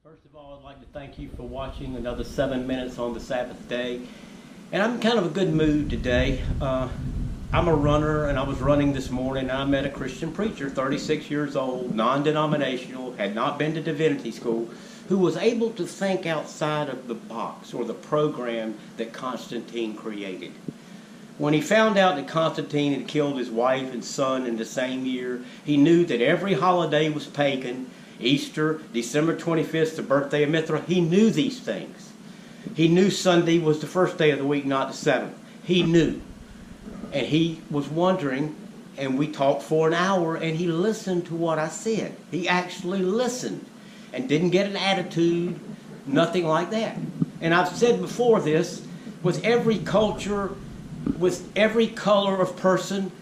First of all, I'd like to thank you for watching another 7 minutes on the Sabbath day. And I'm in kind of a good mood today. I'm a runner, and I was running this morning, and I met a Christian preacher, 36 years old, non-denominational, had not been to divinity school, who was able to think outside of the box or the program that Constantine created. When he found out that Constantine had killed his wife and son in the same year, he knew that every holiday was pagan. Easter, December 25th, the birthday of Mithra. He knew these things. He knew Sunday was the first day of the week, not the seventh. He knew. And he was wondering, and we talked for an hour, and he listened to what I said. He actually listened and didn't get an attitude, nothing like that. And I've said before this, with every culture, with every color of person,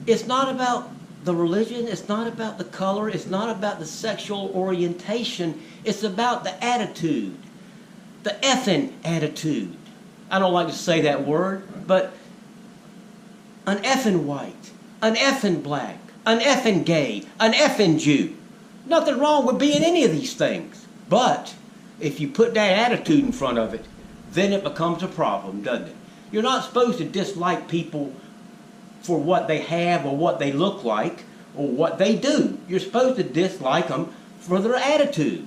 it's not about the religion, it's not about the color, it's not about the sexual orientation, it's about the attitude, the effing attitude. I don't like to say that word, but an effing white, an effing black, an effing gay, an effing Jew. Nothing wrong with being any of these things. But if you put that attitude in front of it, then it becomes a problem, doesn't it? You're not supposed to dislike people for what they have or what they look like or what they do. You're supposed to dislike them for their attitude.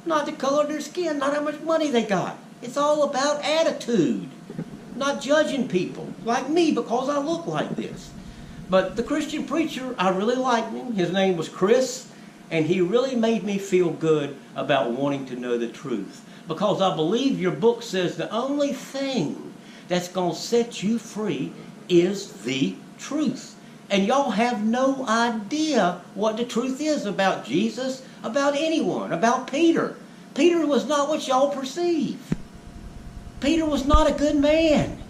Not the color of their skin, not how much money they got. It's all about attitude. Not judging people like me because I look like this. But the Christian preacher, I really liked him. His name was Chris, and he really made me feel good about wanting to know the truth. Because I believe your book says the only thing that's going to set you free is the truth. And y'all have no idea what the truth is about Jesus, about anyone, about Peter. Peter was not what y'all perceive. Peter was not a good man.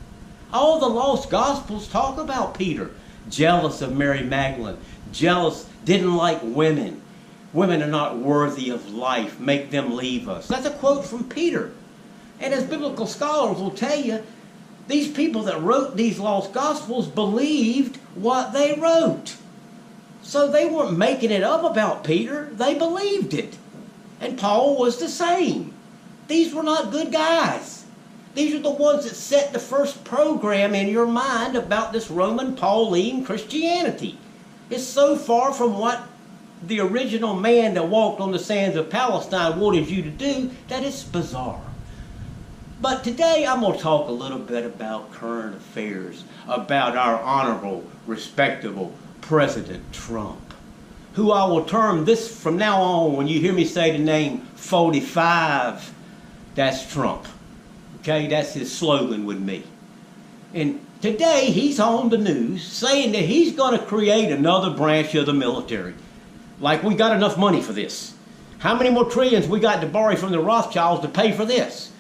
All the lost gospels talk about Peter. Jealous of Mary Magdalene. Jealous, didn't like women. Women are not worthy of life. Make them leave us. That's a quote from Peter. And as biblical scholars will tell you, these people that wrote these lost gospels believed what they wrote. So they weren't making it up about Peter. They believed it. And Paul was the same. These were not good guys. These are the ones that set the first program in your mind about this Roman Pauline Christianity. It's so far from what the original man that walked on the sands of Palestine wanted you to do that it's bizarre. But today I'm going to talk a little bit about current affairs, about our honorable, respectable President Trump, who I will term this from now on when you hear me say the name 45, that's Trump. Okay, that's his slogan with me. And today he's on the news saying that he's going to create another branch of the military. Like we got enough money for this. How many more trillions we got to borrow from the Rothschilds to pay for this?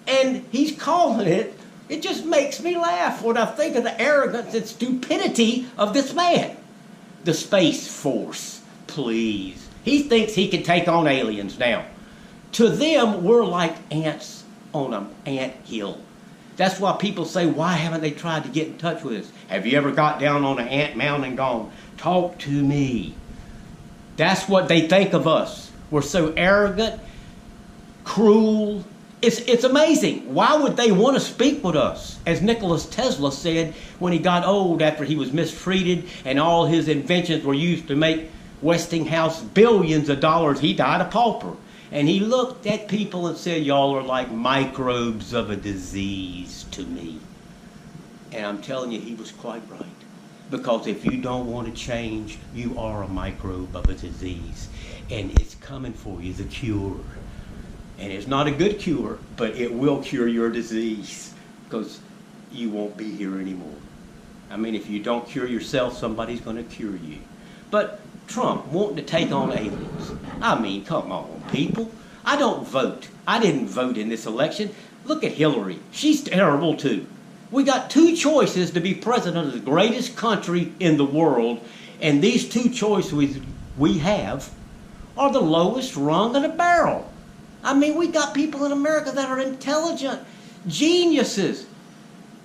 And he's calling it just makes me laugh when I think of the arrogance and stupidity of this man. The Space Force, please. He thinks he can take on aliens now. To them, we're like ants on an ant hill. That's why people say, why haven't they tried to get in touch with us? Have you ever got down on an ant mound and gone, talk to me? That's what they think of us. We're so arrogant, cruel. It's amazing. Why would they want to speak with us? As Nikola Tesla said when he got old after he was mistreated and all his inventions were used to make Westinghouse billions of dollars, he died a pauper. And he looked at people and said, y'all are like microbes of a disease to me. And I'm telling you, he was quite right. Because if you don't want to change, you are a microbe of a disease. And it's coming for you, the cure. And it's not a good cure, but it will cure your disease. Because you won't be here anymore. I mean, if you don't cure yourself, somebody's going to cure you. But Trump wanting to take on aliens. I mean, come on, people. I don't vote. I didn't vote in this election. Look at Hillary. She's terrible, too. We got two choices to be president of the greatest country in the world, and these two choices we have are the lowest rung in a barrel. I mean, we got people in America that are intelligent, geniuses,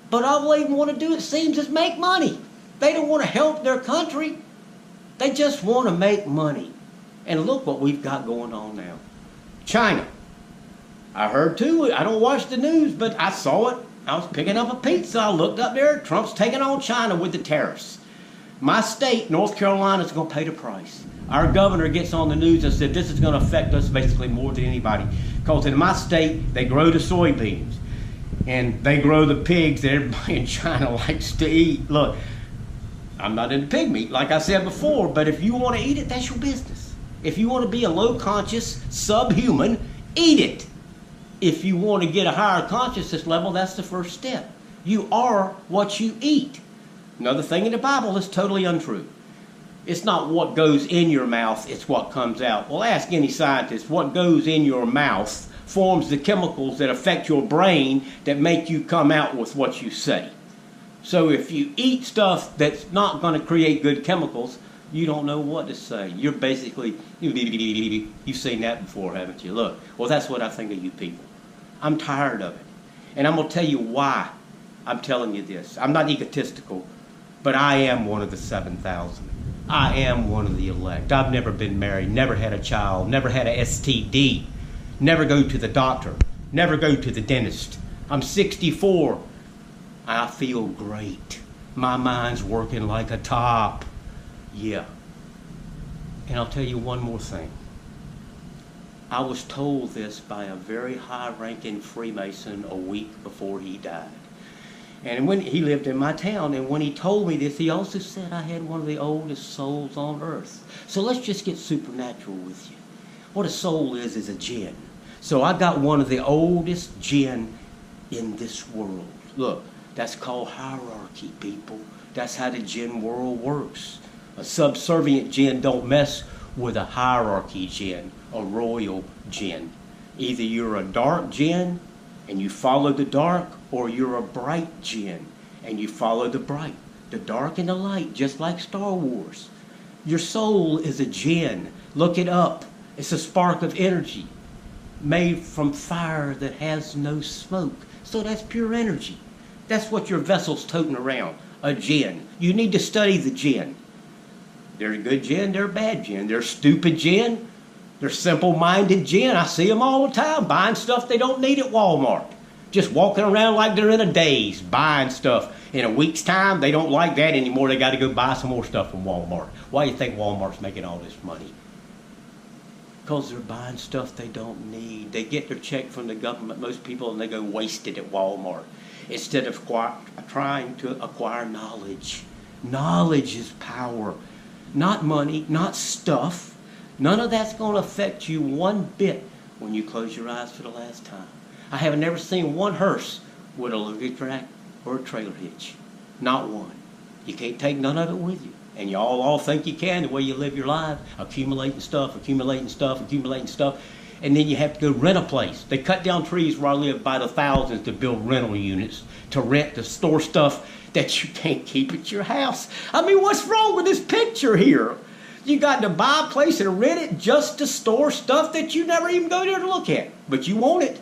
but all they want to do, it seems, is make money. They don't want to help their country. They just want to make money. And look what we've got going on now. China. I heard too, I don't watch the news, but I saw it. I was picking up a pizza. I looked up there. Trump's taking on China with the tariffs. My state, North Carolina, is going to pay the price. Our governor gets on the news and said this is going to affect us basically more than anybody. Because in my state, they grow the soybeans. And they grow the pigs that everybody in China likes to eat. Look, I'm not into pig meat, like I said before, but if you want to eat it, that's your business. If you want to be a low-conscious subhuman, eat it. If you want to get a higher consciousness level, that's the first step. You are what you eat. Another thing in the Bible is totally untrue. It's not what goes in your mouth, it's what comes out. Well, ask any scientist. What goes in your mouth forms the chemicals that affect your brain that make you come out with what you say. So if you eat stuff that's not going to create good chemicals, you don't know what to say. You're basically, you've seen that before, haven't you? Look, well, that's what I think of you people. I'm tired of it. And I'm going to tell you why I'm telling you this. I'm not egotistical, but I am one of the 7,000. I am one of the elect. I've never been married, never had a child, never had a STD, never go to the doctor, never go to the dentist. I'm 64. I feel great. My mind's working like a top. Yeah. And I'll tell you one more thing. I was told this by a very high-ranking Freemason a week before he died. And when he lived in my town, and when he told me this, he also said I had one of the oldest souls on earth. So let's just get supernatural with you. What a soul is a jinn. So I got one of the oldest jinn in this world. Look, that's called hierarchy, people. That's how the jinn world works. A subservient jinn don't mess with a hierarchy jinn, a royal jinn. Either you're a dark jinn and you follow the dark, or you're a bright jinn and you follow the bright. The dark and the light, just like Star Wars. Your soul is a jinn. Look it up. It's a spark of energy made from fire that has no smoke. So that's pure energy. That's what your vessel's toting around, a jinn. You need to study the jinn. They're a good jinn, they're a bad jinn. They're stupid jinn, they're simple-minded jinn. I see them all the time buying stuff they don't need at Walmart. Just walking around like they're in a daze, buying stuff. In a week's time, they don't like that anymore. They got to go buy some more stuff from Walmart. Why do you think Walmart's making all this money? Because they're buying stuff they don't need. They get their check from the government, most people, and they go waste it at Walmart instead of trying to acquire knowledge. Knowledge is power. Not money, not stuff. None of that's going to affect you one bit when you close your eyes for the last time. I have never seen one hearse with a luggage rack or a trailer hitch. Not one. You can't take none of it with you. And you all think you can, the way you live your life, accumulating stuff. And then you have to go rent a place. They cut down trees where I live by the thousands to build rental units, to rent, to store stuff that you can't keep at your house. I mean, what's wrong with this picture here? You got to buy a place and rent it just to store stuff that you never even go there to look at. But you want it.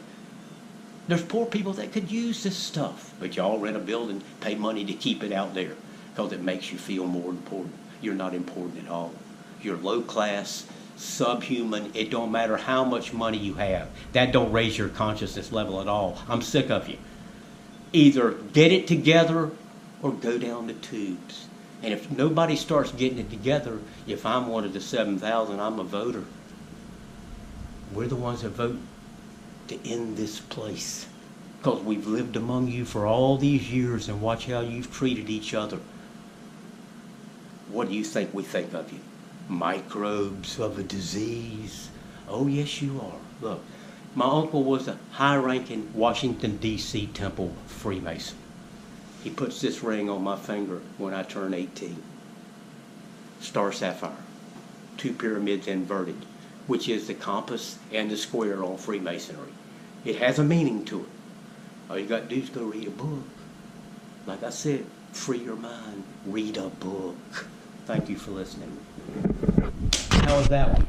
There's poor people that could use this stuff. But y'all rent a building, pay money to keep it out there because it makes you feel more important. You're not important at all. You're low class, subhuman. It don't matter how much money you have. That don't raise your consciousness level at all. I'm sick of you. Either get it together or go down the tubes. And if nobody starts getting it together, if I'm one of the 7,000, I'm a voter. We're the ones that vote to end this place. Because we've lived among you for all these years and watch how you've treated each other. What do you think we think of you? Microbes of a disease? Oh, yes, you are. Look, my uncle was a high-ranking Washington, D.C. Temple Freemason. He puts this ring on my finger when I turn 18. Star sapphire. 2 pyramids inverted, which is the compass and the square on Freemasonry. It has a meaning to it. All you got to do is go read a book. Like I said, free your mind. Read a book. Thank you for listening. How was that one?